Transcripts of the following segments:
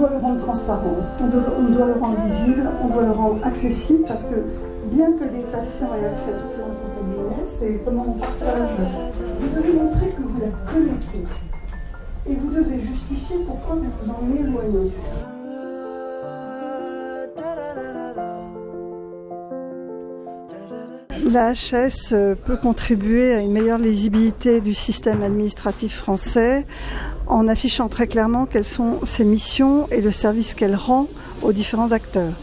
doit le rendre transparent, on doit le rendre visible, on doit le rendre accessible parce que bien que les patients aient accès à cette séance en cabinet, c'est comment on partage. Vous devez montrer que vous la connaissez et vous devez justifier pourquoi vous vous en éloignez. L'AHS peut contribuer à une meilleure lisibilité du système administratif français en affichant très clairement quelles sont ses missions et le service qu'elle rend aux différents acteurs.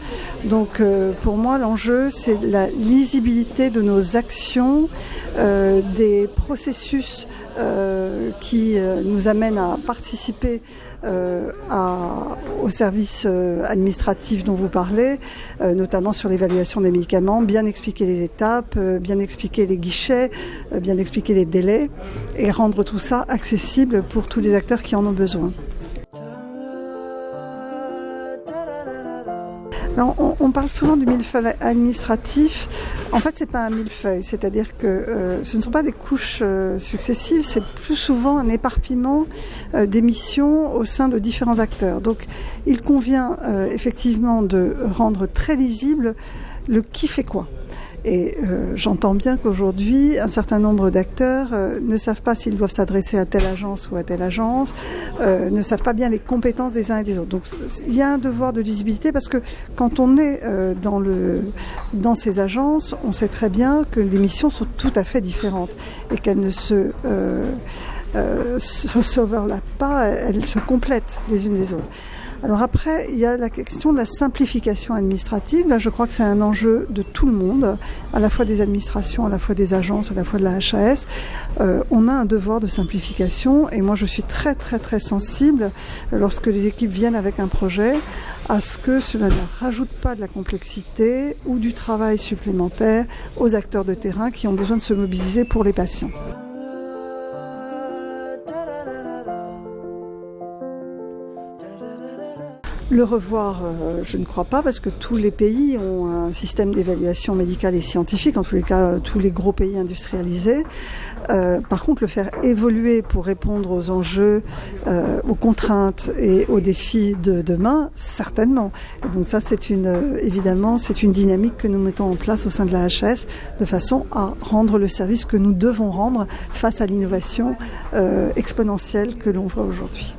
Donc pour moi, l'enjeu, c'est la lisibilité de nos actions, des processus qui nous amènent à participer au service administratif dont vous parlez, notamment sur l'évaluation des médicaments, bien expliquer les étapes, bien expliquer les guichets, bien expliquer les délais et rendre tout ça accessible pour tous les acteurs qui en ont besoin. Alors, on parle souvent du millefeuille administratif. En fait, c'est pas un millefeuille, c'est-à-dire que ce ne sont pas des couches successives, c'est plus souvent un éparpillement des missions au sein de différents acteurs. Donc, il convient effectivement de rendre très lisible le qui fait quoi. Et j'entends bien qu'aujourd'hui, un certain nombre d'acteurs ne savent pas s'ils doivent s'adresser à telle agence ou à telle agence, ne savent pas bien les compétences des uns et des autres. Donc il y a un devoir de lisibilité parce que quand on est dans ces agences, on sait très bien que les missions sont tout à fait différentes et qu'elles ne s'overlappent pas, elles se complètent les unes des autres. Alors après, il y a la question de la simplification administrative. Là, je crois que c'est un enjeu de tout le monde, à la fois des administrations, à la fois des agences, à la fois de la HAS. On a un devoir de simplification et moi, je suis très, très, très sensible lorsque les équipes viennent avec un projet à ce que cela ne rajoute pas de la complexité ou du travail supplémentaire aux acteurs de terrain qui ont besoin de se mobiliser pour les patients. Le revoir, je ne crois pas, parce que tous les pays ont un système d'évaluation médicale et scientifique, en tous les cas tous les gros pays industrialisés. Par contre, le faire évoluer pour répondre aux enjeux, aux contraintes et aux défis de demain, certainement. Et donc ça, évidemment, c'est une dynamique que nous mettons en place au sein de la HAS de façon à rendre le service que nous devons rendre face à l'innovation exponentielle que l'on voit aujourd'hui.